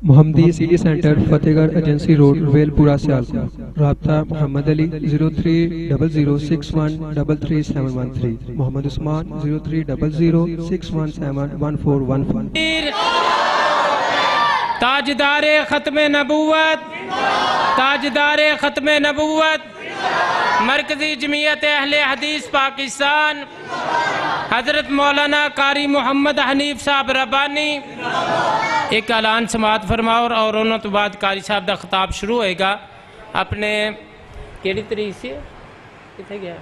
محمدی city centre فتح گڑھ agency road well پورہ سیالکوٹ. رابطہ محمد علی 030061333713. محمد عثمان 030061711415. تاجدار ختم نبوت، تاجدار ختم نبوت مرکزی جمعیت اہل حدیث پاکستان حضرت مولانا قاری محمد حنیف صاحب ربانی ایک اعلان سماعت فرماؤ اور انہوں تو بعد قاری صاحب دا خطاب شروع ہوئے گا. اپنے کیڑی تاریخ سے کتنے گیا؟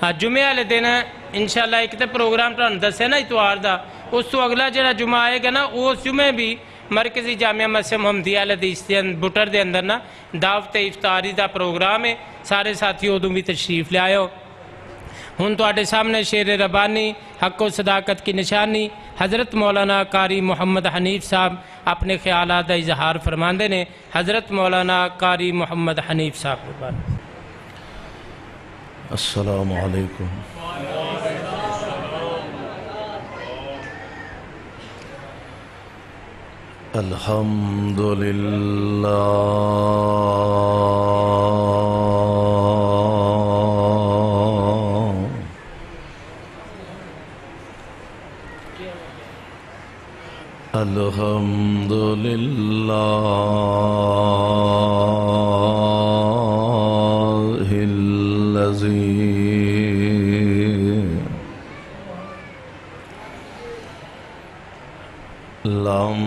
8 جمعہ والے دن انشاءاللہ ایک تے پروگرام تھانوں دسے نا اتوار دا، اس تو اگلا جڑا جمعہ آئے گا نا اس جمعے بھی مرکزی جامعہ مسجد محمدیہ حدیث بٹر دے اندر نا دعوت افطاری دا پروگرام ہے. سارے ساتھی ادوں بھی تشریف لے آئے ہو. ہن تواڈے سامنے شیر ربانی حق و صداقت کی نشانی حضرت مولانا قاری محمد حنیف صاحب اپنے خیالات کا اظہار فرماندے نے. حضرت مولانا قاری محمد حنیف صاحب ربانی. السلام علیکم. الحمدللہ الحمدللہ الذی لم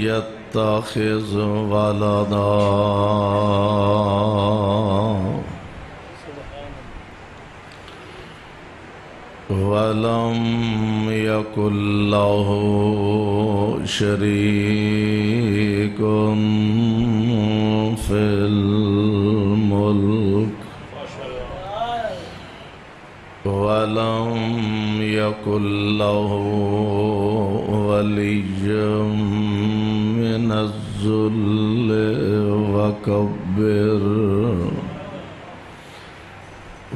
يتخذ ولدا ولم يكن له شريك في الملك ولم يكن له ولي من الذل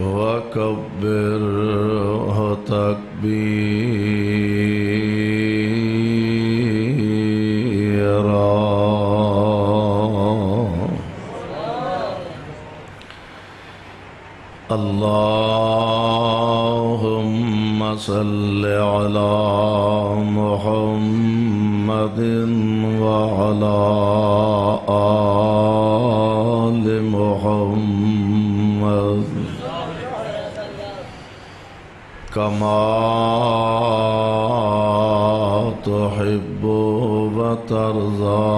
وكبره تكبيرا. اللهم صل على محمد وعلى آل محمد كما تحب وترضى.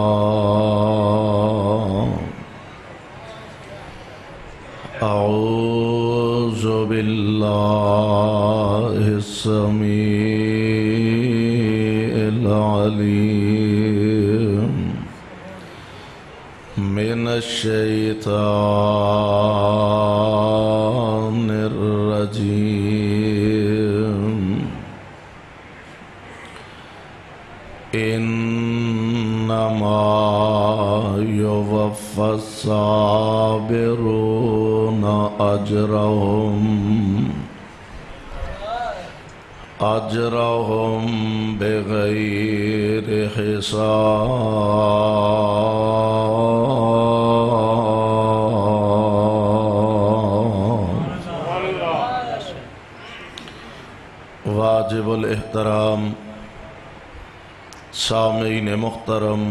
أعوذ بالله السميع العليم من الشيطان الرجيم. إنما يوفى الصابرون أجرهم بغير حساب. واجب الاحترام سامعین محترم،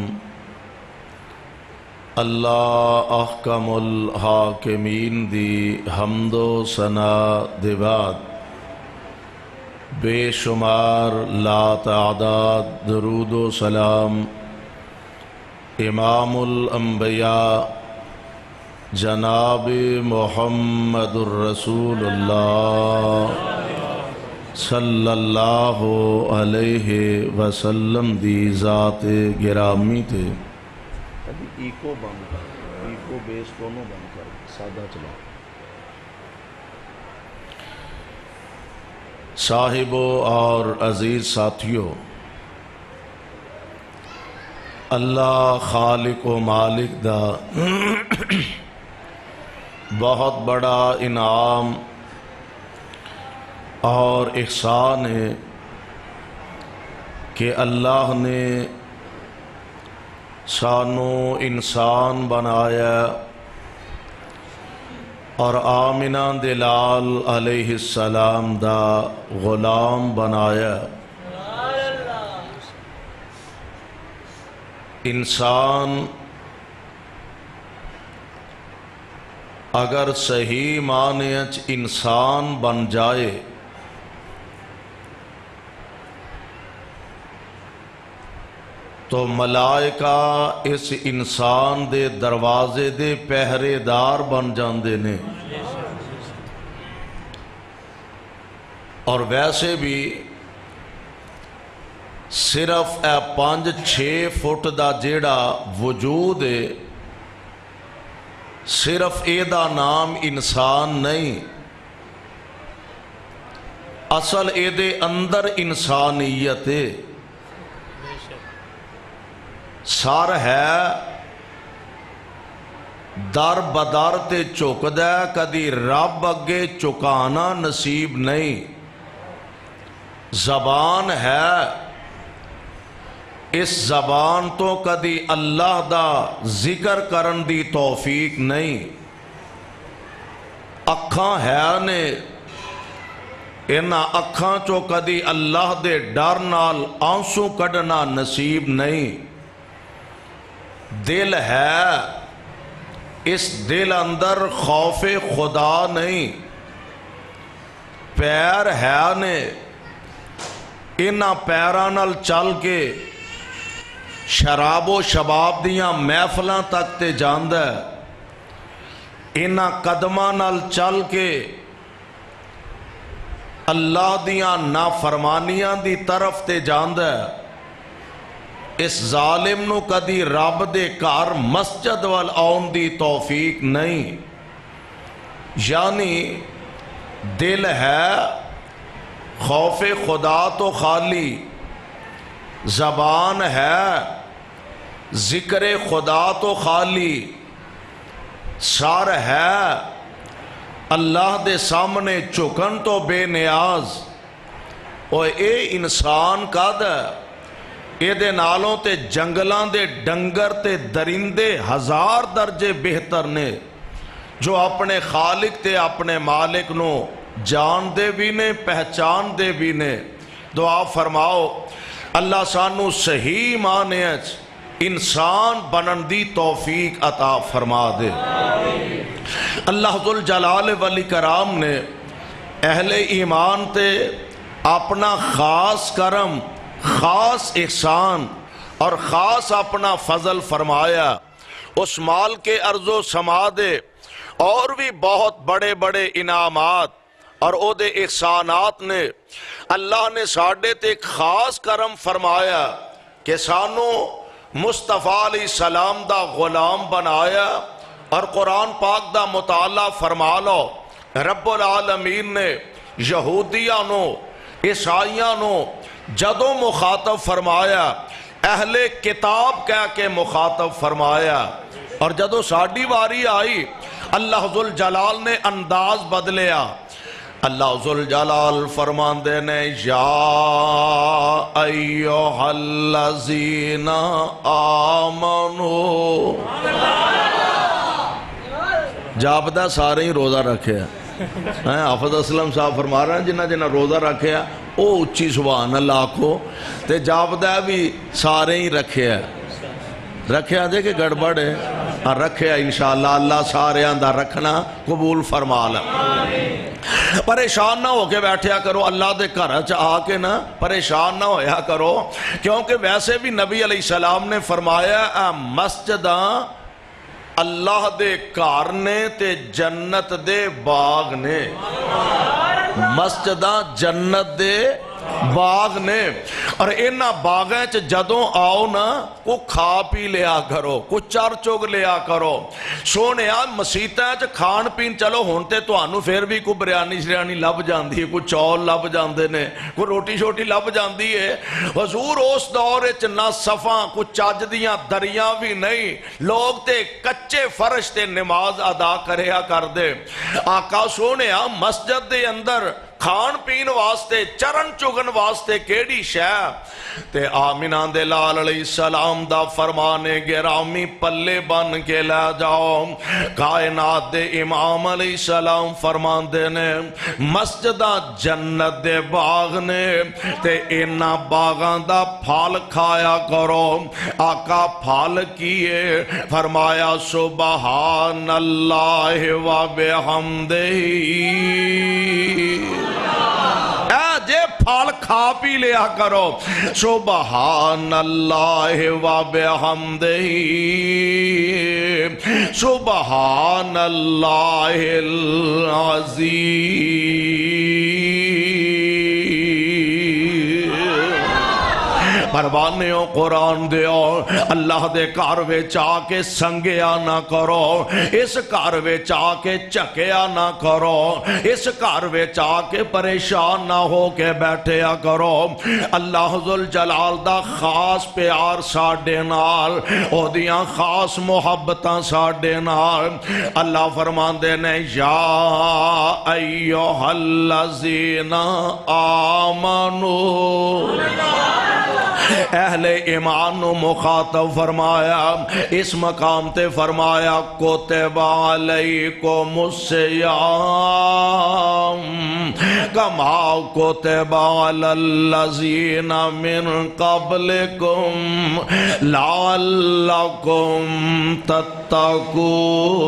اللہ احکم الحاکمین دی حمد و ثنا دے بعد بے شمار لا تعداد درود و سلام امام الانبیاء جناب محمد الرسول اللہ صلی اللہ علیہ وسلم دی ذات گرامی تھے. ایکو بند کر، ایکو بیس دونوں بند کر، سادہ چلا. صاحبوں اور عزیز ساتھیوں، اللہ خالق و مالک دا بہت بڑا انعام اور احسان ہے کہ اللہ نے سانو انسان بنایا اور آمنہ دلال علیہ السلام دا غلام بنایا۔ انسان اگر صحیح معنی وچ انسان بن جائے تو ملائکہ اس انسان دے دروازے دے پہرے دار بن جاندے نے۔ اور ویسے بھی صرف 5-6 فٹ دا جیڑا وجود ہے، صرف اے دا نام انسان نہیں، اصل اے دے اندر انسانیت ہے۔ سر ہے در بدر تے چکدا ہے، کدی رب اگے چکانا نصیب نہیں۔ زبان ہے، اس زبان تو کدی اللہ دا ذکر کرن دی توفیق نہیں۔ اکھاں ہے نے، انہاں اکھاں چو کدی اللہ دے ڈر نال آنسو کڈنا نصیب نہیں۔ دل ہے، اس دل اندر خوف خدا نہیں۔ پیر ہے نے، انہاں پیراں نال چل کے شراب و شباب دیاں محفلاں تک تے جاندا ہے۔ انہاں قدماں نال چل کے اللہ دیاں نافرمانیاں دی طرف تے جاندا ہے۔ اس ظالم نو کدی رب دے گھر مسجد وال آن دی توفیق نہیں۔ یعنی دل ہے، خوف خدا تو خالی، زبان ہے، ذکر خدا تو خالی، سر ہے، اللہ دے سامنے چکن تو بے نیاز۔ اور اے انسان کد ہے، اے دے نالوں تے جنگلاں دے ڈنگر تے درندے 1000 درجے بہتر نے، جو اپنے خالق تے اپنے مالک نو جان دے بھی نے، پہچان دے بھی نے۔ دعا فرماؤ اللہ سانو صحیح معنی وچ انسان بنن دی توفیق عطا فرما دے۔ اللہ ذوالجلال والاکرام نے اہل ایمان تے اپنا خاص کرم، خاص احسان اور خاص اپنا فضل فرمایا۔ اس مال کے ارض و سما دے اور بھی بہت بڑے بڑے انعامات اور او دے احسانات نے، اللہ نے ساڈے تے ایک خاص کرم فرمایا کہ سانو مصطفیٰ علیہ السلام دا غلام بنایا۔ اور قرآن پاک دا مطالعہ فرما لو، رب العالمین نے یہودیاں نو، عیسائیاں نو جدوں مخاطب فرمایا، اہل کتاب کہہ کے مخاطب فرمایا۔ اور جدوں ساڈی واری آئی، اللہ ذوالجلال نے انداز بدلیا۔ اللہ ذوالجلال فرماندے نے، یا ایھا الذین آمنو۔ جابدہ سارے ہی روزہ رکھے ہیں، حافظ اسلم صاحب فرما رہے ہیں جنہ جنہ روزہ رکھے ہیں او اچھی سبحان اللہ کو، تے جابدہ بھی سارے ہی رکھے ہیں۔ رکھے ہیں کہ گڑبڑ ہے؟ رکھے ہیں انشاءاللہ، اللہ سارے اندہ رکھنا قبول فرما لے۔ پریشان نہ ہو کے بیٹھیا کرو، اللہ دے گھر چ آ کے نہ پریشان نہ ہویا کرو، کیونکہ ویسے بھی نبی علیہ السلام نے فرمایا اے مسجداں اللہ دے گھر نے تے جنت دے باغ نے۔ مسجداں جنت دے باغ نے، اور انہاں باغیں چ جدوں آؤ نا کو کھا پی لیا کرو، کو چر چگ لیا کرو۔ سونے مسیتاں چ کھان پین چلو ہونتے تو آنو پھر بھی کو بریانی شریانی لب جاندی ہے، کو چول لب جاندے نے، کو روٹی شوٹی لب جاندی ہے۔ حضور اس دور چ نہ صفاں کو چج دیاں دریاں بھی نہیں، لوگ تے کچے فرش تے نماز ادا کریا کر دے۔ آقا سونے مسجد دے اندر کھان پین واسطے چرن چگن واسطے کیڑی شے تے آمینہ دے لال علیہ السلام دا فرمانے گرامی پلے بن کے لے جاؤ کائنات دے امام علیہ السلام فرمان دے نے مسجدہ جنت دے باغ نے تے انہا باغاں دا پھال کھایا کرو آقا پھال کیے فرمایا سبحان اللہ و بحمدہ جے پھال کھا پی لیا کرو سبحان اللہ و بحمدہ سبحان اللہ العظیم پروانیوں قرآن دیو اللہ دے کاروے چاہ کے سنگیا نہ کرو اس کاروے چاہ کے چکیا نہ کرو اس کاروے چاہ کے پریشان نہ ہو کے بیٹھیا کرو اللہ ذوالجلال دا خاص پیار ساڑے نال او دیاں خاص محبتاں ساڑے نال اللہ فرمان دے نے یا ایوہ الذین آمنو اہل ایمان نو مخاطب فرمایا اس مقام تے فرمایا کتب علیکم الصیام کما کتب علی الذین من قبلکم لعلکم تتقون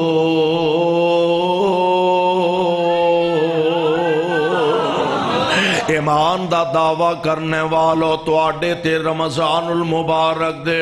ایمان دا دعویٰ کرنے والو تو آڈے تے رمضان المبارک دے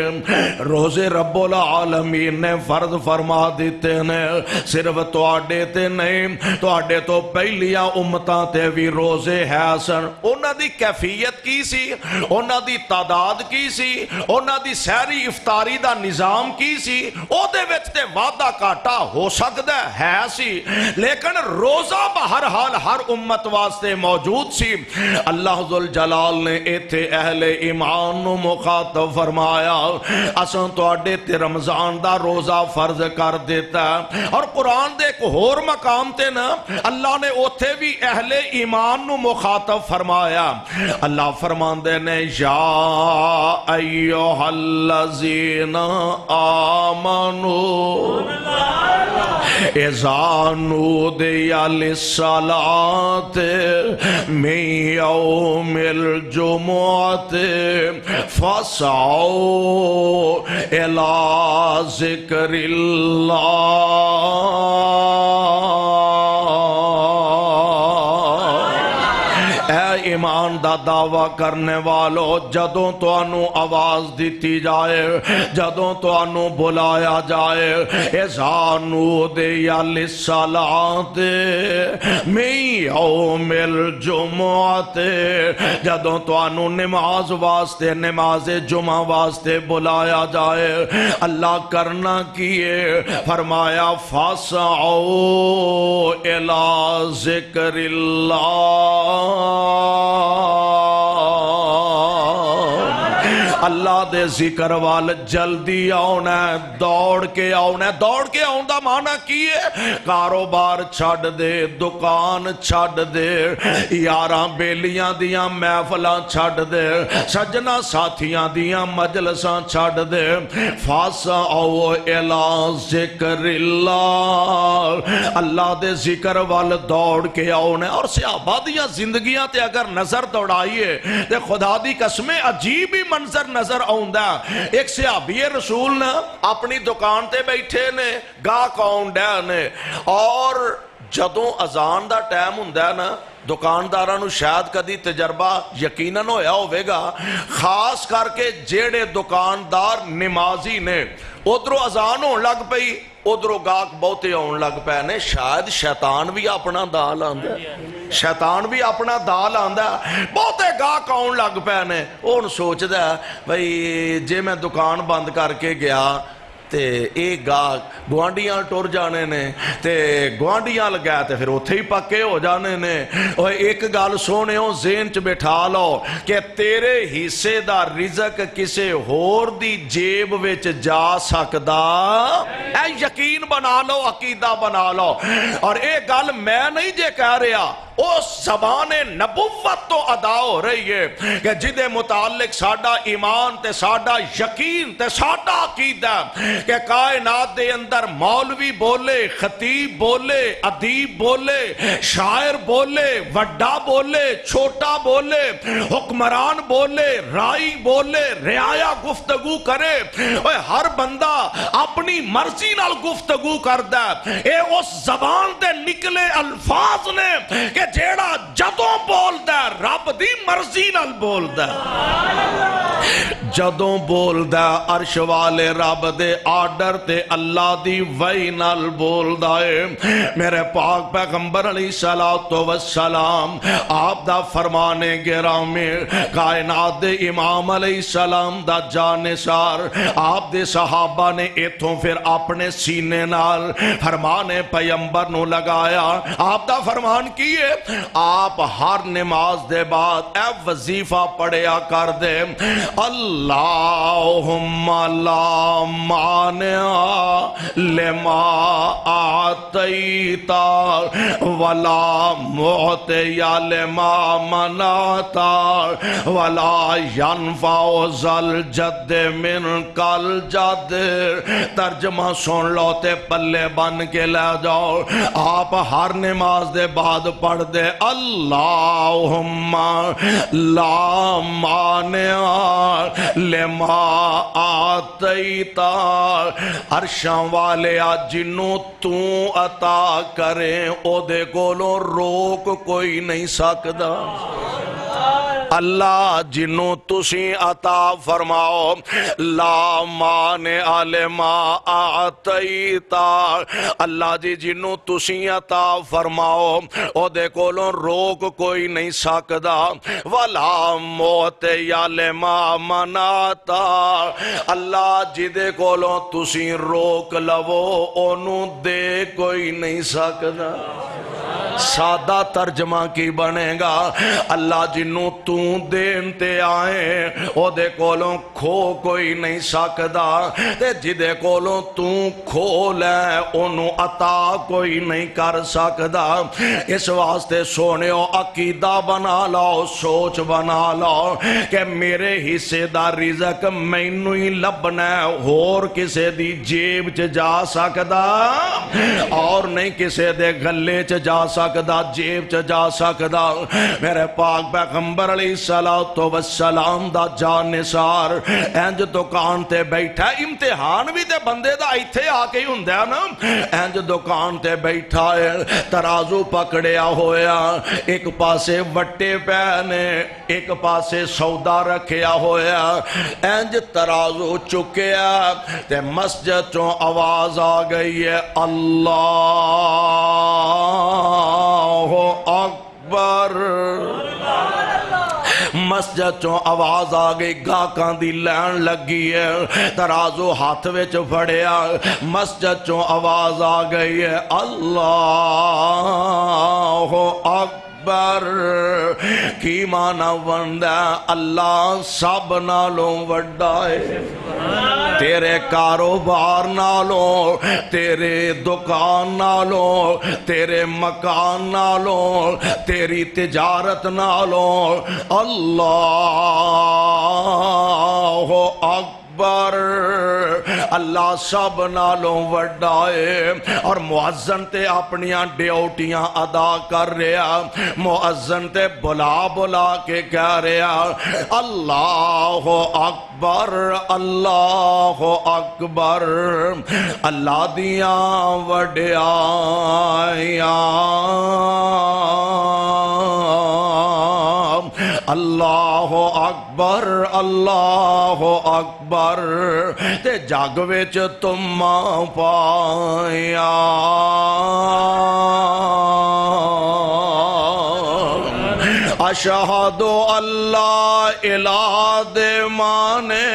روزے رب العالمین نے فرض فرما دیتے نے صرف تو آڈے تے نہیں تو آڈے تو پہلیاں امتاں تے بھی روزے ہے سن انہاں دی کیفیت کی سی انہاں دی تعداد کی سی انہاں دی سہری افطاری دا نظام کی سی او دے وچ تے وعدہ کاٹا ہو سکتا ہے سی لیکن روزہ بہرحال ہر امت واسطے موجود سی اللہ ذوالجلال نے ایتھے اہل ایمان نو مخاطب فرمایا اساں تواڈے تے رمضان دا روزہ فرض کر دیتا ہے اور قرآن دے ایک ہور مقام تے نا اللہ نے اوتھے بھی اہل ایمان نو مخاطب فرمایا اللہ فرماندے نے یا ایوہ الذین آمنو اذا نودی للصلاۃ من یوم الجمعۃ فاسعوا الی ذکر اللہ ایمان دا دعویٰ کرنے والو جدوں تو انو آواز دیتی جائے جدوں تو انو بلایا جائے اذا نودی للصلاۃ من یوم الجمعۃ جدوں تو انو نماز واسطے نماز جمعہ واسطے بلایا جائے اللہ کرنا کیے فرمایا فاسعوا الی ذکر اللہ دے ذکر وال جلدی آنا ہے دوڑ کے آنا ہے دوڑ کے آن دا معنی کی ہے کاروبار چھڑ دے دکان چھڑ دے یاراں بیلیاں دیاں محفلاں چھڑ دے سجنا ساتھیاں دیاں مجلساں چھڑ دے فاسعوا الی ذکر اللہ اللہ دے ذکر وال دوڑ کے آنا ہے اور صحابہ دیاں زندگیاں تے اگر نظر دوڑائیے تے خدا دی قسمیں عجیب ہی منظر نظر آؤندہ ایک صحابی رسول نے اپنی دکان تے بیٹھے نے گاہ آؤندہ نے اور جدوں اذان دا ٹائم ہوندہ نا دکاندارانو شاید کدی تجربہ یقیناً ہویا ہوئے گا خاص کر کے جیڑے دکاندار نمازی نے ادھروں اذان ہون لگ پئی ادھروں گاہک بہتے ہون لگ پے نے شاید شیطان بھی اپنا دال آندا شیطان بھی اپنا دال آندا بہتے گاہک آن لگ پے نے اون سوچدا بھئی جے میں دکان بند کر کے گیا تے ایک گاہک گوانڈیاں ٹور جانے نے تے گوانڈیاں لگا تے پھر اتھے ہی پکے ہو جانے نے اور ایک گال سونے ہو ذہن چ بٹھا لو کہ تیرے حصے دا رزق کسے ہور دی جیب وچ جا سکدا اے یقین بنا لو عقیدہ بنا لو اور ایک گال میں نہیں جے کہہ رہا اس زبان نبوت تو ادا ہو رہی ہے کہ جدے متعلق ساڈا ایمان تے ساڈا یقین تے ساڈا عقیدہ کہ کائنات دے اندر مولوی بولے، خطیب بولے، ادیب بولے، شاعر بولے، وڈا بولے، چھوٹا بولے، حکمران بولے، رائی بولے، رعایا گفتگو کرے، ہر بندہ اپنی مرضی نال گفتگو کردا ہے۔ اے اس زبان تے نکلے الفاظ نے کہ جیڑا جدوں بولدا ہے رب دی مرضی نال بولدا ہے، جدوں بولدا ہے عرش والے رب دے آرڈر تے اللہ دی وحی نال بولدا ہے۔ میرے پاک پیغمبر علیہ السلام آپ دا فرمانے گرامی، کائنات دے امام علیہ السلام دا جانثار، آپ دے صحابہ نے ایتھوں پھر اپنے سینے نال فرمانے پیغمبر نو لگایا۔ آپ دا فرمان کیے، آپ ہر نماز دے بعد اے وظیفہ پڑھیا کر دے، اللہم لا مانع لما آتیتا ولا معطی لما منعتا ولا ینفع ذل جد من کل جد۔ ترجمہ سن لو تے پلے بن کے لے جاؤ، آپ ہر نماز دے بعد پڑھ دے، اللہم لا مانع لما آتیتا، عرشاں والے جنوں تو عطا کرے او دے کولوں روک کوئی نہیں سکدا۔ اللہ جنوں تسی عطا فرماؤ، لا مانع لما آتیتا، اللہ جی جنوں تسی عطا فرماؤ او دے کولوں روک کوئی نہیں سکدا، ولا معطی لما منعتا، اللہ جی دے کولوں تسی روک لو اونوں دے کوئی نہیں سکدا۔ سادہ ترجمہ کی بنے گا، اللہ جنوں تو دین تے آئے او دے کولوں کھو کوئی نہیں سکدا، تے جدے کولوں تو کھو لے انہوں عطا کوئی نہیں کر سکدا۔ اس واسطے سونیو عقیدہ بنا لو، سوچ بنا لو کہ میرے حصے دا رزق مینوں ہی لبنا ہے، اور کسے دی جیب چ جا سکدا اور نہیں کسے دے گلے چ جا سکدا، جیب چ جا سکدا۔ میرے پاک پیغمبر علیہ السلام دا جانثار انج دکان تے بیٹھا، امتحان بھی تے بندے دا ایتھے آ کے ہی ہوندا ہے نا، انج دکان تے بیٹھا ہے، ترازو پکڑیا ہویا، ایک پاسے وٹے پے نے، ایک پاسے سودا رکھیا ہویا، انج ترازو چکیا تے مسجد چوں آواز آ گئی ہے، اللہ اکبر۔ مسجد چوں آواز آ گئی، گاہکاں دی لین لگی ہے، ترازو ہاتھ وچ پھڑیا، مسجد چوں آواز آ گئی ہے، اللہ اکبر۔ کی معنی بندا اللہ سب نالوں وڈا ہے، تیرے کاروبار نالوں، تیرے دکان نالوں، تیرے مکان نالوں، تیری تجارت نالوں، اللہ اکبر۔ اللہ سب نالوں وڈا ہے، اور مؤذن تے اپنیاں ڈیوٹیاں ادا کر رہا، مؤذن تے بلا بلا کے کہہ رہا، اللہ اکبر، اللہ اکبر۔ اللہ دیاں وڈیائیاں اللہ اکبر، اللہ اکبر، تے جگ وچ تم پایا۔ اشہد اللہ الہ دے مانے،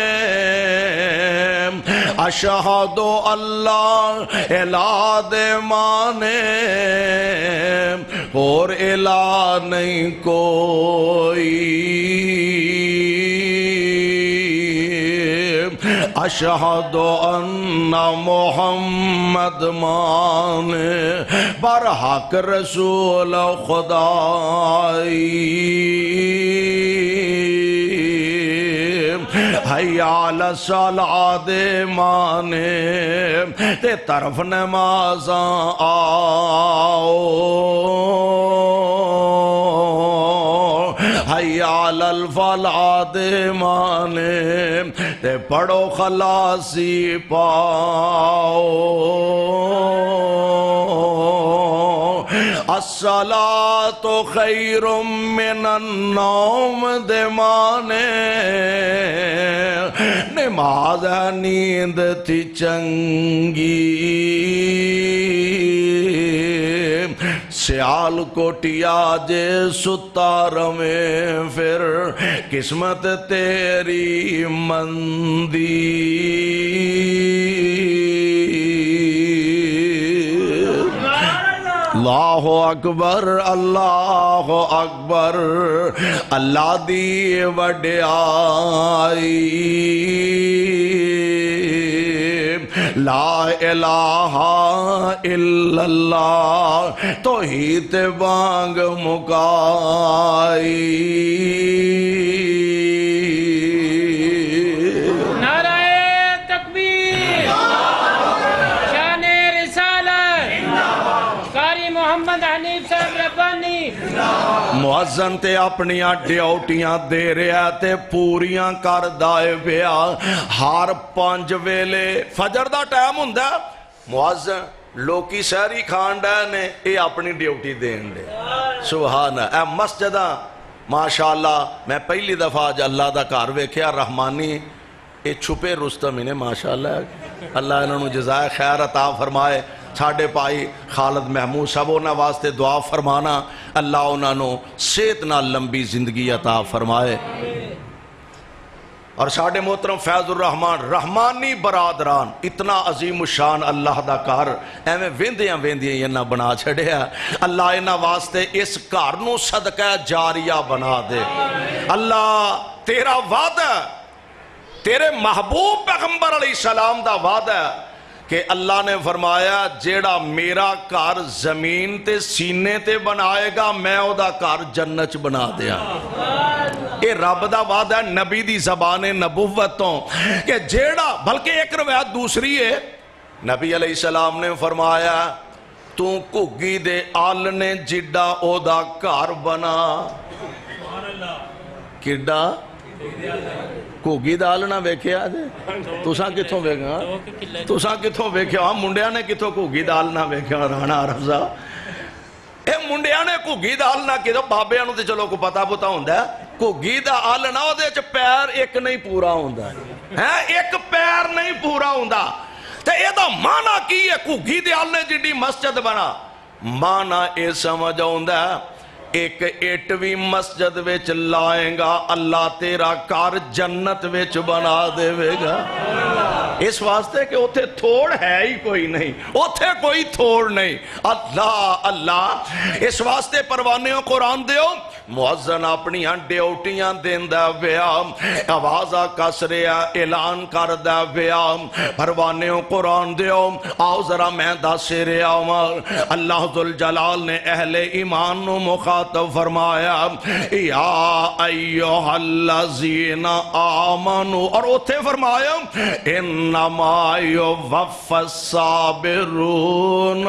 اشہد اللہ الہ دے مانے، اور الہ نہیں کوئی، اشہد ان محمد مانے برحق رسول خدائی حی علی الصلاۃ دے مانے تے طرف نمازاں آؤ حی علی الفلاح دے مانے تے پڑھو خلاصی پاؤ الصلاۃ خیر من النوم دے مانے نماز نیند تھی چنگی سیال کوٹیا جے ستار میں پھر قسمت تیری مندی اللہ اکبر اللہ اکبر اللہ دی وڈیائی لا الہ الا اللہ توحید بانگ مکائی مؤذن تے اپنیاں ڈیوٹیاں دے رہا تے پوریاں کر دائے بیا ہر 5 ویلے فجر دا ٹائم ہوندا مؤذن لوکی سہری کھان ڈے نے اے اپنی ڈیوٹی دین دے سبحان اے مسجداں ماشاءاللہ میں پہلی دفعہ آج اللہ دا گھر ویکھیا رحمانی اے چھپے رستم انہیں ماشاءاللہ اللہ انہوں نے جزائے خیر عطا فرمائے ساڑھے پائی خالد محمود صاحب انہوں واسطے دعا فرمانا اللہ انہوں صحت نہ لمبی زندگی عطا فرمائے اور ساڑھے محترم فیض الرحمن رحمانی برادران اتنا عظیم الشان اللہ دا کار ایویں ویندیاں یہ نہ بنا چھڑے ہیں اللہ انہوں واسطے اس کار نو صدقہ جاریہ بنا دے اللہ تیرا وعدہ تیرے محبوب پیغمبر علیہ السلام دا وعدہ کہ اللہ نے فرمایا جیڑا میرا کار زمین تے سینے تے بنائے گا میں او دا کار جنت بنا دیا اے رب دا وعدہ ہے نبی دی زبان نبوتوں کہ جیڑا بلکہ ایک روایت دوسری ہے نبی علیہ السلام نے فرمایا تو کگی دے آل نے جڈا او دا کار بنا کڈا کوگی دال نہ ویکھیا دے تساں کتھوں ویکھیا تساں کتھوں ویکھیا منڈیاں نے کتھوں کوگی دال نہ ویکھیا رانا عرفزا اے منڈیاں نے کوگی دال نہ کتھوں بابیاں نو تے چلو کو پتہ پتا ہوندا ہے کوگی دال نہ او دے وچ پیر ایک نہیں پورا ہوندا ہے ایک پیر نہیں پورا ہوندا تے اے دا معنی کی ہے کوگی دال نے جڑی مسجد بنا معنی اے سمجھ ہوندا ہے ایک 8ویں مسجد وچ لائیں گا اللہ تیرا کار جنت وچ بنا دے گا اس واسطے کہ اتھے تھوڑ ہے ہی کوئی نہیں اتھے کوئی تھوڑ نہیں اللہ اللہ اس واسطے پروانیوں قرآن دیو مؤذن اپنی ڈیوٹیاں دیندہ بیا آوازہ کسریا اعلان کردہ بیا پروانیوں قرآن دیو آؤ ذرا میں دا سریا اللہ ذوالجلال نے اہل ایمان نو مخاطب فرمایا یا ایوہ الذین آمنوا اور اتھے فرمایا انما یوفى الصابرون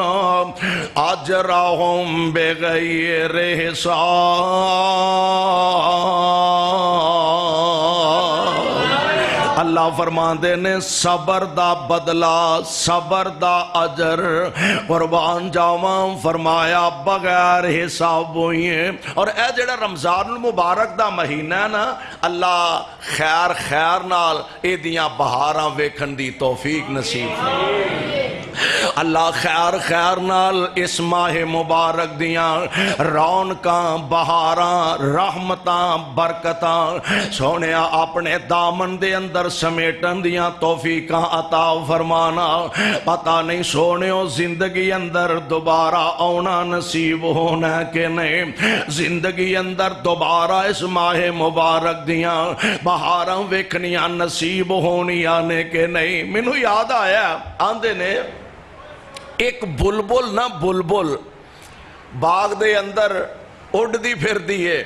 اجرهم بغیر حساب اللہ فرماندے نے صبر دا بدلہ صبر دا اجر قربان جاواں فرمایا بغیر حساب ہوئیں اور اے جڑا رمضان المبارک دا مہینہ ہے نا اللہ خیر نال اے دیاں بہاراں ویکھن دی توفیق نصیب اللہ خیر خیر نال اس ماہ مبارک دیاں رونقاں بہاراں رحمتاں برکتاں سونیا اپنے دامن دے اندر سمیٹن دیاں توفیقاں عطا فرمانا پتہ نہیں سونیو زندگی اندر دوبارہ آنا نصیب ہونا کہ نہیں زندگی اندر دوبارہ اس ماہ مبارک دیاں بہاراں ویکھنیاں نصیب ہونی آنے کہ نہیں مینوں یاد آیا آندے نے ایک بلبل نہ بلبل باغ دے اندر اڑ دی پھر دیئے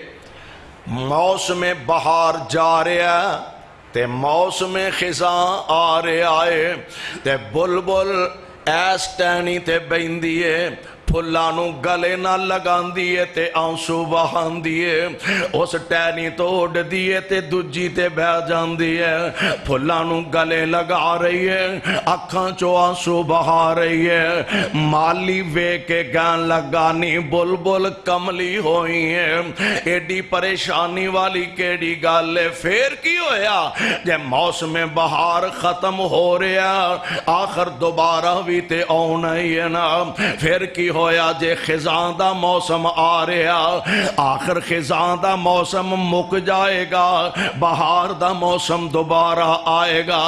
موسم بہار جا رہا تے موسم خزاں آ رہے آئے تے بلبل ایس ٹینی تے بین دیئے پھلانو گلے نہ لگان دیئے تے آنسو بہان دیئے اس ٹینی تو اڑ دیئے تے دجی تے بہ جان دیئے پھلانو گلے لگا رہی ہے اکھاں چو آنسو بہا رہی ہے مالی وے کے گان لگانی بلبل کملی ہوئی ہے ایڈی پریشانی والی کیڑی گالے پھر کی ہویا جے موسم بہار ختم ہو رہا آخر دوبارہ بھی تے آنا ہی ہے نا پھر کی ہویا جے خزاں دا موسم آ رہا آخر خزاں دا موسم مک جائے گا بہار دا موسم دوبارہ آئے گا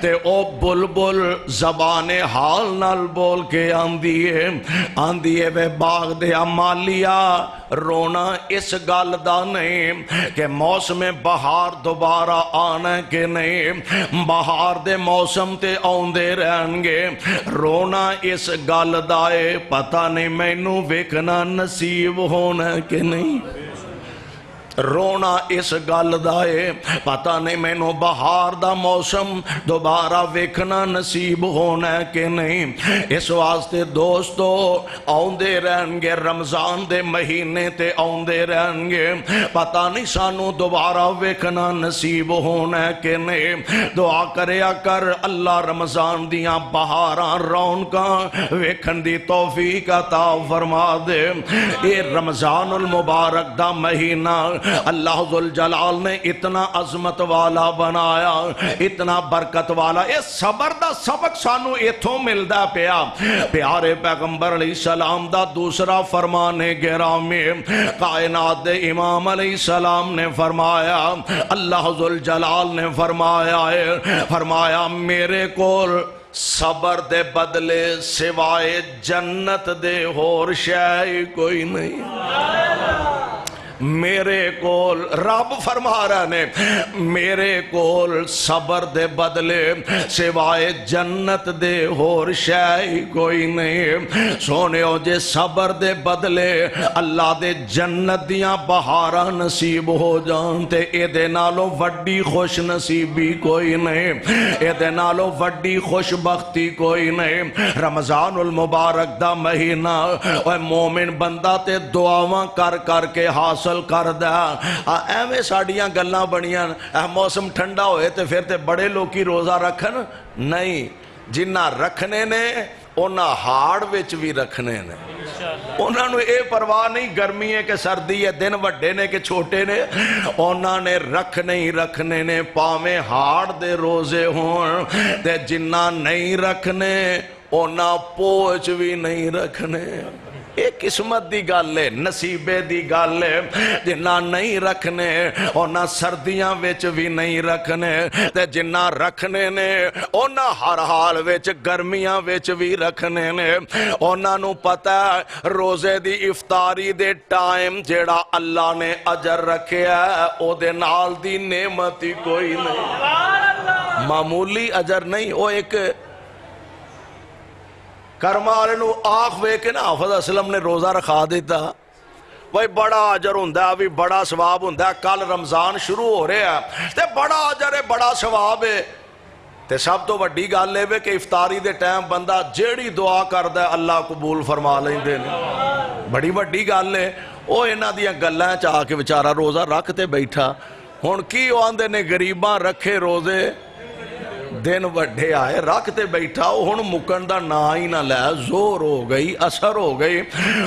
تے او بلبل زبان حال نال بول کے آندیے بے باغ دیا مالیا رونا اس گل دا نہیں کہ موسم بہار دوبارہ آنا کہ نہیں بہار دے موسم تے آندے رہن گے رونا اس گل دائے پتہ نہیں مینوں ویکھنا نصیب ہونا کہ نہیں رونا اس گل دائے پتہ نہیں مینوں بہار دا موسم دوبارہ ویکھنا نصیب ہونا کہ نہیں اس واسطے دوستو آؤندے رہن گے رمضان دے مہینے تے آؤندے رہن گے پتہ نہیں سانو دوبارہ ویکھنا نصیب ہونا کہ نہیں دعا کریا کر اللہ رمضان دیاں بہاراں رونقاں ویکھن دی توفیق عطا فرما دے یہ رمضان المبارک دا مہینہ اللہ ذوالجلال نے اتنا عظمت والا بنایا اتنا برکت والا یہ صبر دا سبق سانو ایتھوں ملدا پیا پیارے پیغمبر علیہ السلام دا دوسرا فرمان گرامی کائنات دے امام علیہ السلام نے فرمایا اللہ ذوالجلال نے فرمایا میرے کول صبر دے بدلے سوائے جنت دے ہور شے کوئی نہیں میرے کول رب فرما رہا نے میرے کول صبر دے بدلے سوائے جنت دے ہور شے کوئی نہیں سونے ہو جے صبر دے بدلے اللہ دے جنت دیاں بہاراں نصیب ہو جان تے اے دے نالو وڈی خوش نصیبی کوئی نہیں اے دے نالو وڈی خوش بختی کوئی نہیں رمضان المبارک دا مہینہ اے مومن بندہ تے دعاواں کر کر کے حاصل کر دا ایویں ساڑیاں گلاں بنیاں موسم ٹھنڈا ہوئے تے پھر تے بڑے لوکی روزہ رکھن نہیں جنہ رکھنے نے اونا ہاڑ وچ بھی رکھنے نے اونا نو اے پرواہ نہیں گرمی ہے کہ سردی ہے دن وڈے نے کہ چھوٹے نے اونا نے رکھنے نے پاویں ہاڑ دے روزے ہون تے جنہ نہیں رکھنے اونا پوچھ بھی نہیں رکھنے ایک قسمت دی گل ہے نصیبے دی گل ہے جنہ نہیں رکھنے اونا سردیاں وچ بھی نہیں رکھنے تے جنہ رکھنے نے اونا ہر حال وچ گرمیاں وچ بھی رکھنے نے اونا نو پتہ روزے دی افطاری دے ٹائم جیڑا اللہ نے اجر رکھے ہے او دے نال دی نعمت ہی کوئی نہیں معمولی اجر نہیں او ایک کرمالے نو آخ وے کے نا حافظ اسلم نے روزہ رکھا دیتا وہی بڑا عجر ہوندہ ہے بھی بڑا ثواب ہوندہ ہے کل رمضان شروع ہو رہے ہیں تے بڑا عجر ہے بڑا ثواب ہے تے سب تو وڈی گل ہے کہ افطاری دے ٹائم بندہ جیڑی دعا کردہ ہے اللہ قبول فرما لیں دے بڑی وڈی گل ہے او انہاں دیاں گلاں چاہ کے بیچارہ روزہ رکھتے بیٹھا ہن کی آندے نے غریباں رکھے روزے دن وڈے آئے رکھتے بیٹھا ہن مکن دا نا ہی نہ لے زور ہو گئی اثر ہو گئی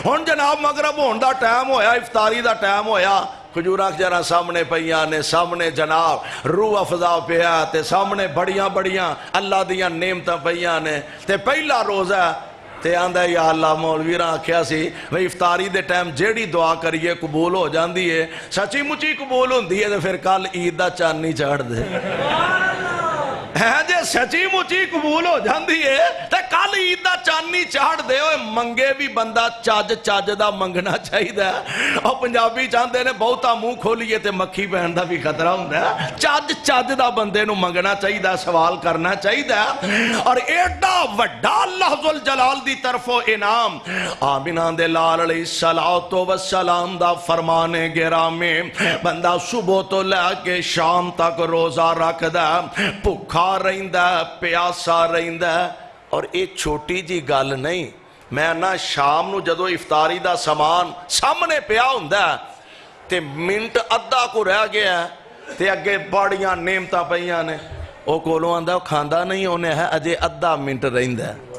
ہن جناب مغرب ہون دا ٹائم ہویا افطاری دا ٹائم ہویا کھجوراں جرا سامنے پیاں نے سامنے جناب روح افضا پیا تے سامنے بڑیاں اللہ دیاں نعمتاں پیاں نے تے پہلا روزہ تے آندا یا اللہ مولوی راں آکھیا سی بھئی افطاری دے ٹائم جیڑی دعا کریے قبول ہو جاندی ہے سچی مچی قبول ہوندی ہے تے پھر کل عید دا چاند نہیں چڑھ دے جے سچی مچی قبول ہو جاندی ہے تے کل عید دا چاندنی چاڑ دے ہوئے منگے بھی بندہ چاج دا منگنا چاہی دا اور پنجابی چاہندے نے بہتا منہ کھولیے تے مکھی پہن دا بھی خطرہ ہوں دا چاج دا بندے نو منگنا چاہی دا سوال کرنا چاہی دا اور ایڈا وڈا اللہ ذوالجلال دی طرف و انعام آمینہ دے لال علیہ السلام دا فرمانے گرامی بندہ صبح تو لے کے شام تک روزہ رکھ دا بھکھا رہندہ پیاسا رہندہ اور ایک چھوٹی جی گل نہیں میں نہ شام نو جدو افطاری دا سامان سامنے پیا ہوندہ تے منٹ ادھا کو رہ گیا ہے تے اگے بڑیاں نعمتاں پیاں نے او کولوں آندہ کھاندہ نہیں ہونے ہے اجے ادھا منٹ رہندہ ہے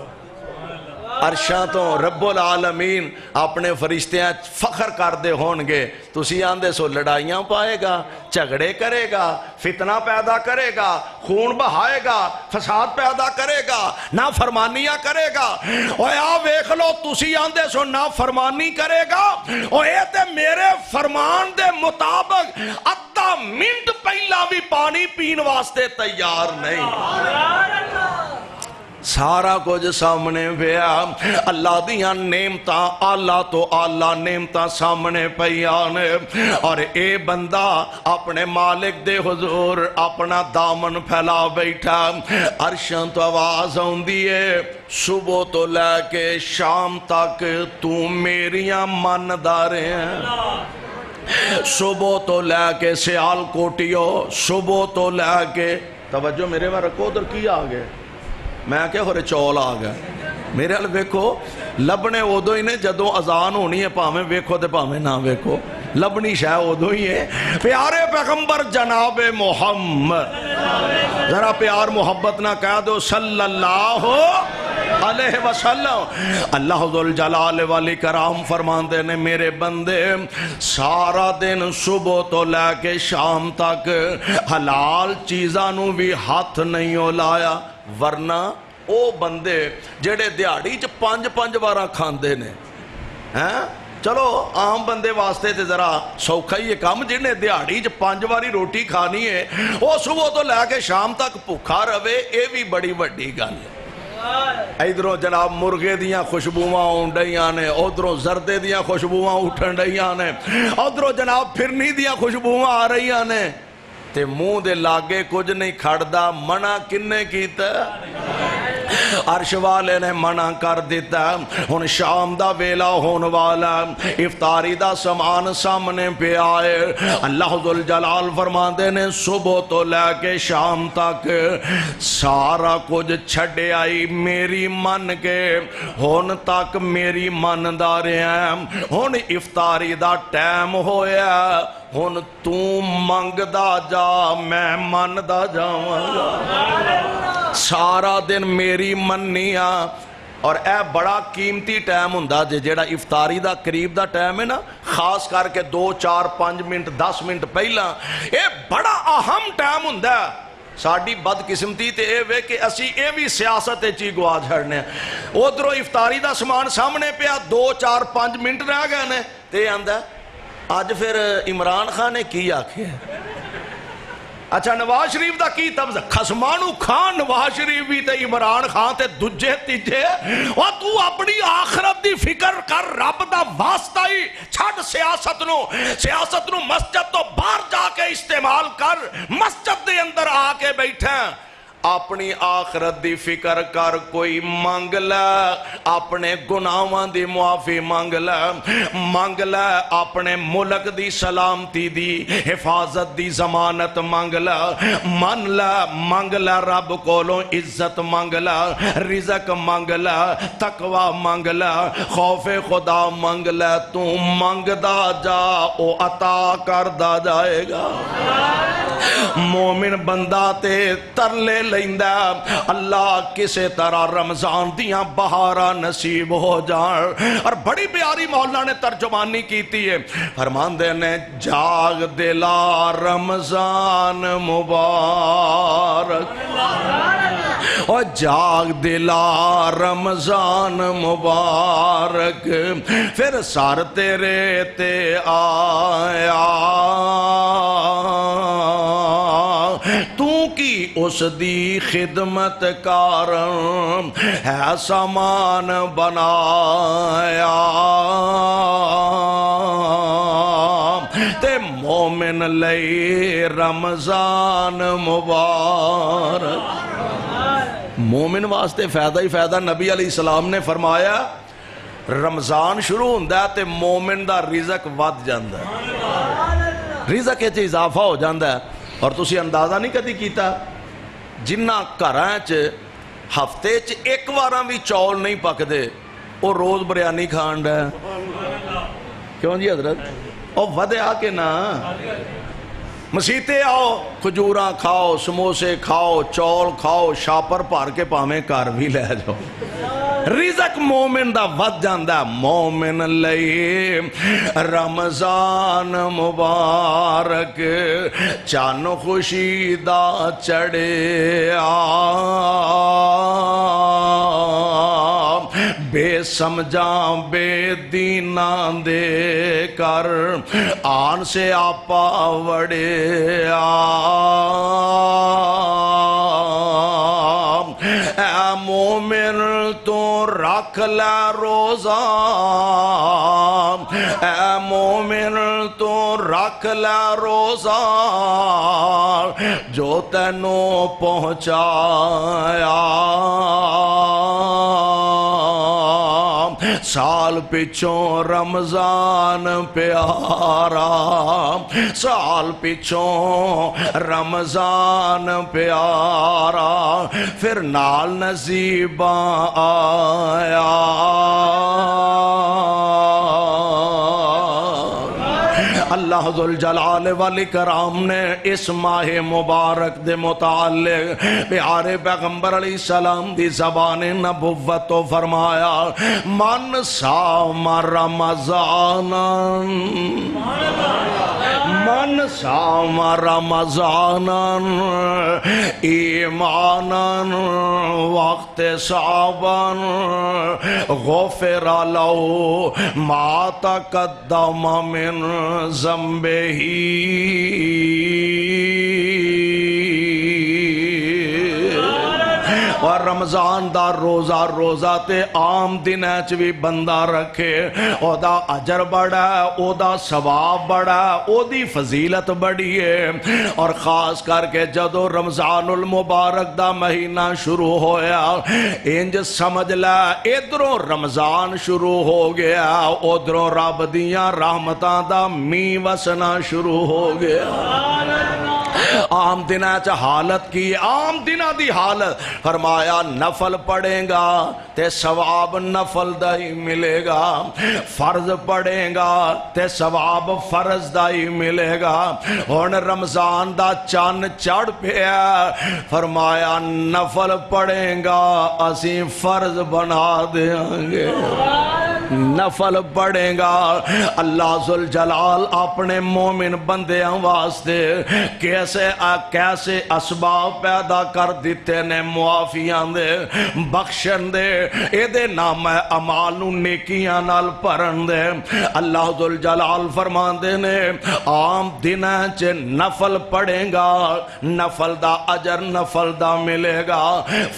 عرشاں تو رب العالمین اپنے فرشتیاں فخر کر دے ہونگے تسی آندے سو لڑائیاں پائے گا جھگڑے کرے گا فتنہ پیدا کرے گا خون بہائے گا فساد پیدا کرے گا نافرمانیاں کرے گا اوہ آ ویکھ لو تسی آندے سو نافرمانی کرے گا اوہ اے تے میرے فرمان دے مطابق ادھا منٹ پہلا بھی پانی پین واسطے تیار نہیں سارا کچھ سامنے پیا اللہ دیاں نعمتاں آلہ تو آلہ نعمتاں سامنے پیانے اور اے بندہ اپنے مالک دے حضور اپنا دامن پھیلا بیٹھا عرشاں تو آواز ہوں دیئے صبح تو لے کے شام تک تو میریاں من دارے ہیں صبح تو لے کے سیال کوٹیو صبح تو لے کے توجہ میرے میں رکھو ادھر کی آگے میں کیا ہو رہے چول آگا میرے حال ویکھو لبنے ادو ہی نے جدوں اذان ہونی ہے پاہمیں ویکھو دے پاہمیں نہ ویکھو لبنی شاہ ادو ہی ہے پیارے پیغمبر جناب محمد ذرا پیار محبت نہ کہہ دو صلی اللہ علیہ وسلم اللہ ذوالجلال والی کرام فرماندے نے میرے بندے سارا دن صبح تو لے کے شام تک حلال چیزانوں بھی ہاتھ نہیں ہو لایا ورنہ او بندے جڑے دیہڑی چ پانچ بارہ کھاندے نے چلو عام بندے واسطے تے ذرا سوکھا ہی ہے کام جنہیں دیہڑی چ 5 باری روٹی کھانی ہے وہ صبح تو لے کے شام تک بھوکا رہے اے بھی بڑی وڈی گل ہے ادھروں جناب مرغے دیاں خوشبوواں اونڈیاں نے ادھروں زردے دیاں خوشبوواں اٹھن ڈیاں نے ادھروں جناب پھرنی دیاں خوشبوواں آ رہیاں نے تے منہ دے لاگے کچھ نہیں کھڑدا منع کنے کیتا عرش والے نے منع کر دیتا ہن شام دا ویلا ہون والا افطاری دا سامان سامنے پہ آئے اللہ ذوالجلال فرماندے نے صبح تو لے کے شام تک سارا کچھ چھڑے آئی میری من کے ہن تک میری من دا رہے ہیں ہن افطاری دا ٹائم ہویا ہن تو منگ دا جا میں من دا جاواں سارا دن میری منیا اور اے بڑا قیمتی ٹائم ہوندا جیڑا افطاری دا قریب دا ٹائم ہے نا خاص کر کے 2 4 5 منٹ 10 منٹ پہلا اے بڑا اہم ٹائم ہوندا ساڑی بد قسمتی تے اے وے کہ اسی اے بھی سیاست چی گوا جھڑنے ادھروں افطاری دا سامان سامنے پیا 2 4 5 منٹ رہ گئے نے تے آندا آج پھر عمران خان نے کی آکھے اچھا نواز شریف دا کی تب خسمانو خان نواز شریف بھی تے عمران خان تے دجے تیجے اور تو اپنی آخرت دی فکر کر رب دا واسطہ ہی چھڑ سیاست نو مسجد تو باہر جا کے استعمال کر مسجد دے اندر آ کے بیٹھیں اپنی آخرت دی فکر کر کوئی مانگ لے اپنے گناہاں دی معافی مانگ لے اپنے ملک دی سلامتی دی حفاظت دی ضمانت مانگ لے رب کولوں عزت مانگ لے رزق مانگ لے تقوی مانگ لے خوف خدا مانگ لے تو مانگدا جا او عطا کردا جائے گا مومن بندہ تے ترلے لیندہ اللہ کسے طرح رمضان دیاں بہارا نصیب ہو جائیں اور بڑی پیاری مولا نے ترجمانی کیتی ہے فرماندے نے جاگ دلا رمضان مبارک اور جاگ دلا رمضان مبارک پھر سر تیرے تے آیا تو کی اس دی خدمت کارن ہے سامان بنایا تے مومن لئی رمضان مبارک مومن واسطے فائدہ ہی فائدہ نبی علیہ السلام نے فرمایا رمضان شروع ہوندہ ہے تے مومن دا رزق ود جاندہ ہے رزق ایچ اضافہ ہو جاندہ ہے اور تسی اندازہ نہیں کدی کیتا جنہ گھراں چ ہفتے چ ایک واراں بھی چول نہیں پک دے وہ روز بریانی کھان رہا ہے کیوں جی حضرت اور ودے آ کے نا مسیتے آؤ کھجوراں کھاؤ سموسے کھاؤ چول کھاؤ شاپر پار کے پامیں کار بھی لے جاؤ رزق مومن دا ود جاندہ مومن لئی رمضان مبارک چان خوشی دا چڑے بے سمجھاں بے دینان دے کر آن سے آپا وڑے اے مومن تو رکھ لے روزہ اے مومن تو رکھ لے روزہ جو تینوں پہنچایا سال پچھوں رمضان پیارا سال پچھوں رمضان پیارا پھر نال نصیباں آیا اللہ ذوالجلال والاکرام نے اس ماہ مبارک دے متعلق پیارے پیغمبر علیہ السلام دی زبان نبوت تو فرمایا من صام رمضان من صام رمضان ایمانا وقت صعبا غفر لو ما تقدم من ذنبه اور رمضان دا روزہ روزہ تے عام دن ایچ بھی بندہ رکھے او دا اجر بڑا ہے او دا ثواب بڑا ہے او دی فضیلت بڑی ہے اور خاص کر کے جدو رمضان المبارک دا مہینہ شروع ہویا انج سمجھ لے ادھروں رمضان شروع ہو گیا ادھروں رب دیاں رحمتاں دا می وسنا شروع ہو گیا عام دنہ چا حالت کی عام دنہ دی حالت فرمایا نفل پڑھیں گا تے ثواب نفل دائی ملے گا فرض پڑھیں گا تے ثواب فرض دائی ملے گا اور رمضان دا چان چڑھ پیا فرمایا نفل پڑھیں گا اسی فرض بنا دیں گے نفل پڑھیں گا اللہ ذوالجلال اپنے مومن بندیاں واسطے کیسے اسباب پیدا کر دیتے نے معافیاں دے بخشن دے اے دے نام اعمال نو نیکیاں نال پرن دے اللہ ذوالجلال فرمان دے نے عام دن چ نفل پڑھیں گا نفل دا اجر نفل دا ملے گا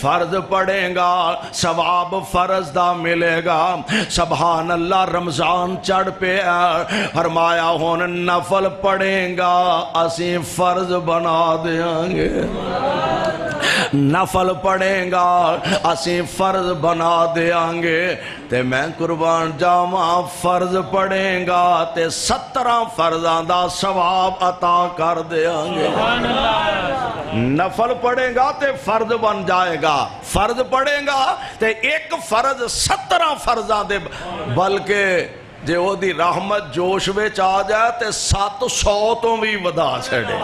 فرض پڑھیں گا ثواب فرض دا ملے گا سبحان اللہ رمضان چڑھ پہ فرمایا ہون نفل پڑھیں گا اسی فرض بنا دیں گے نفل پڑھیں گا اسی فرض بنا دیں گے تے میں قربان جاواں فرض پڑھیں گا تے 17 فرضاں دا ثواب عطا کر دیں گے نفل پڑھیں گا تے فرض بن جائے گا فرض پڑھیں گا تے ایک فرض 17 فرضاں دے بلکہ جے وہ دی رحمت جوش وچ آ جائے تے 700 تو بھی ودا چھڑے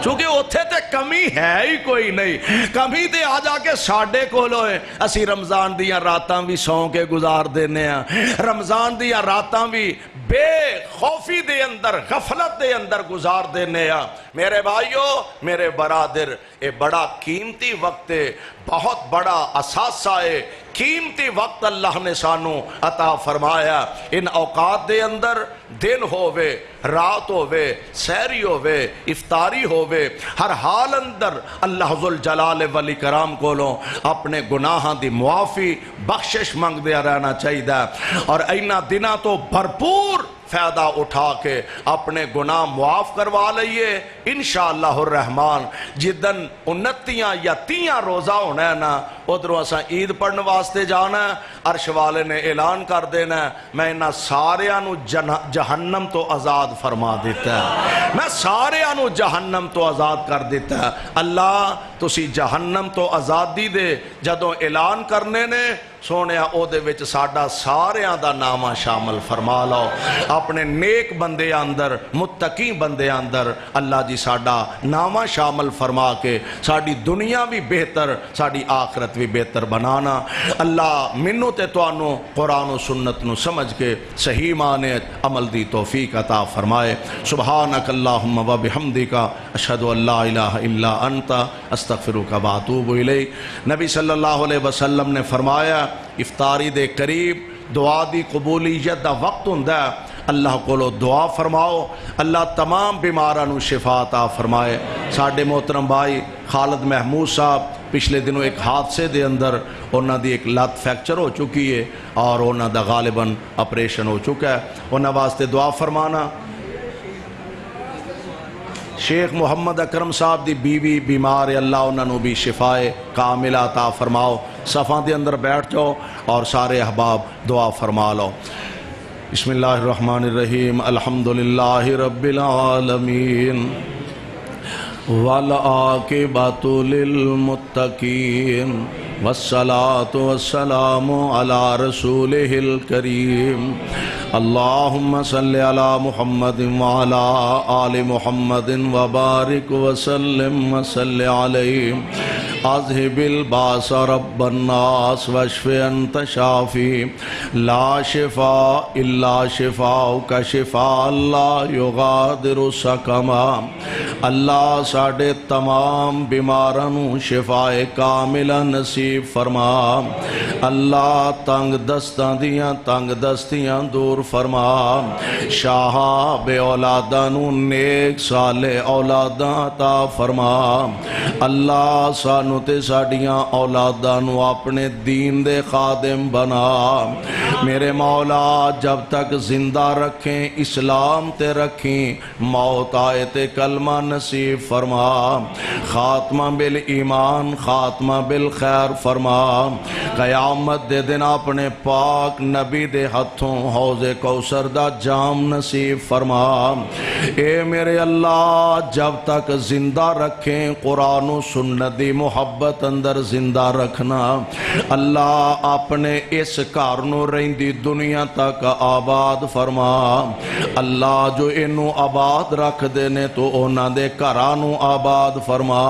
چونکہ اتھے تے کمی ہے ہی کوئی نہیں کمی تے آ جا کے ساڑھے کو لوئے اسی رمضان دیاں راتاں بھی سوں کے گزار دینے ہیں رمضان دیاں راتاں بھی بے خوفی دے اندر غفلت دے اندر گزار دینے ہاں۔ میرے بھائیو میرے برادر، اے بڑا قیمتی وقت ہے، بہت بڑا اثاثہ ہے، قیمتی وقت اللہ نے سانو عطا فرمایا۔ ان اوقات دے اندر دن ہووے، رات ہووے، سحری ہووے، افطاری ہووے، ہر حال اندر اللہ ذوالجلال والاکرام کولوں اپنے گناہاں دی معافی بخشش منگ دیا رہنا چاہیے، اور اینا دنہ تو بھرپور فائدہ اٹھا کے اپنے گناہ معاف کروا لئیے انشاءاللہ الرحمن۔ جدن 29 یا 30 روزہ ہونا ہے نا، ادھروں اساں عید پڑھنے واسطے جانا ہے، عرش والے نے اعلان کر دینا ہے میں انہاں ساریانو جہنم تو آزاد فرما دیتا ہے، میں ساریانو جہنم تو آزاد کر دیتا ہے۔ اللہ تسی جہنم تو آزادی دے جدوں اعلان کرنے نے سونے او دے وچ ساڈا ساریاں دا نامہ شامل فرما لو، اپنے نیک بندے اندر، متقی بندے اندر اللہ جی ساڈا نامہ شامل فرما کے ساڈی دنیا بھی بہتر، ساڈی آخرت بھی بہتر بنانا۔ اللہ منو تے توانو قرآن و سنت نو سمجھ کے صحیح معنی عمل دی توفیق عطا فرمائے۔ سبحانک اللہم و بحمدک، اشہد ان لا الہ الا انت، استغفرک و اتوب الیک۔ نبی صلی اللہ علیہ وسلم نے فرمایا افطاری دے قریب دعا دی قبولیت دا وقت ہوندا ہے، اللہ کو دعا فرماؤ، اللہ تمام بیمارانو شفا عطا فرمائے۔ ساڈے محترم بھائی خالد محمود صاحب پچھلے دنوں ایک حادثے دے اندر انہاں دی ایک لت فریکچر ہو چکی ہے اور انہاں دا غالباً آپریشن ہو چکا ہے، انہاں واسطے دعا فرمانا۔ شیخ محمد اکرم صاحب دی بیوی بیمار ہے، اللہ انہاں نو بھی شفائے کاملہ عطا فرماؤ۔ صفاں دے اندر بیٹھ جاؤ اور سارے احباب دعا فرما لو۔ بسم اللہ الرحمن الرحیم، الحمدللہ رب العالمین والعاقبۃ للمتقین والصلاة والسلام علی رسولہ الکریم۔ اللہم صلی علی محمد وعلی آل محمد وبارک وسلم وصلی علیہ۔ اذہب الباس رب الناس واشف انت شافی لا شفاء الا شفاؤک شفاء لا یغادر سقما۔ اللہ ساڑھے تمام بیمارانوں شفاء کاملہ نصیب فرما۔ اللہ تنگ دستیاں دور فرما۔ شاہا بے اولادانوں نیک صالح اولاداں عطا فرما۔ اللہ سانو تے ساڑیاں اولادانوں اپنے دین دے خادم بنا۔ میرے مولا جب تک زندہ رکھیں اسلام تے رکھیں، موت آئے تے کلمہ نصیب فرما۔ خاتمہ بالایمان، خاتمہ بالخیر فرما۔ قیامت دے دن اپنے پاک نبی دے ہتھوں حوض کوثر دا جام نصیب فرما۔ اے میرے اللہ جب تک زندہ رکھیں قرآن و سنت دی محبت اندر زندہ رکھنا۔ اللہ اپنے اس گھر نو رہندی دنیا تک آباد فرما۔ اللہ جو انو آباد رکھ دینے تو اونا دے گھرانو آباد فرما۔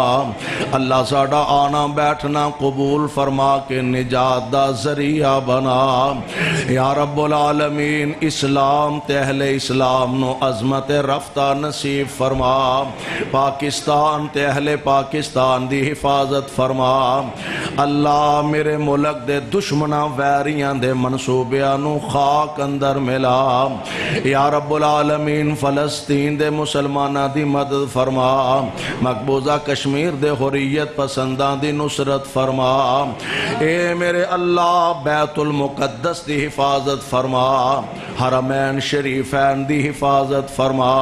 اللہ ساڑا آنا بیٹھنا قبول فرما کے نجات دا ذریعہ بنا۔ یا رب العالمین اسلام تے اہل اسلام نو عظمت رفتہ نصیب فرما۔ پاکستان تے اہل پاکستان دی حفاظت فرما۔ اللہ میرے ملک دے دشمنہ ویریاں دے منصوبیاں نو خاک اندر ملا۔ یا رب العالمین فلسطین دے مسلمانہ دی مدد فرما۔ مقبوضہ کشمیر دے حریت پسندان دی نصرت فرما۔ اے میرے اللہ بیت المقدس دی حفاظت فرما۔ حرمین شریفین دی حفاظت فرما۔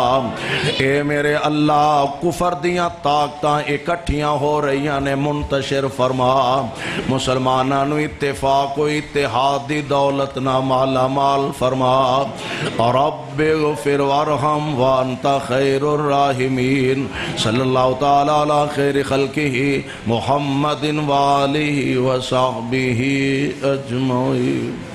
اے میرے اللہ کفر دیاں طاقتاں اکٹھیاں ہو رہیاں نے منتشر فرما۔ مسلمانانو اتفاق و اتحاد دی دولت نہ مالا مال فرما۔ رب اغفر وارحم وانت خیر الراحمین۔ صلی اللہ تعالی علی خیر خلقہ محمد وآلہ وصحبہ اجمعین۔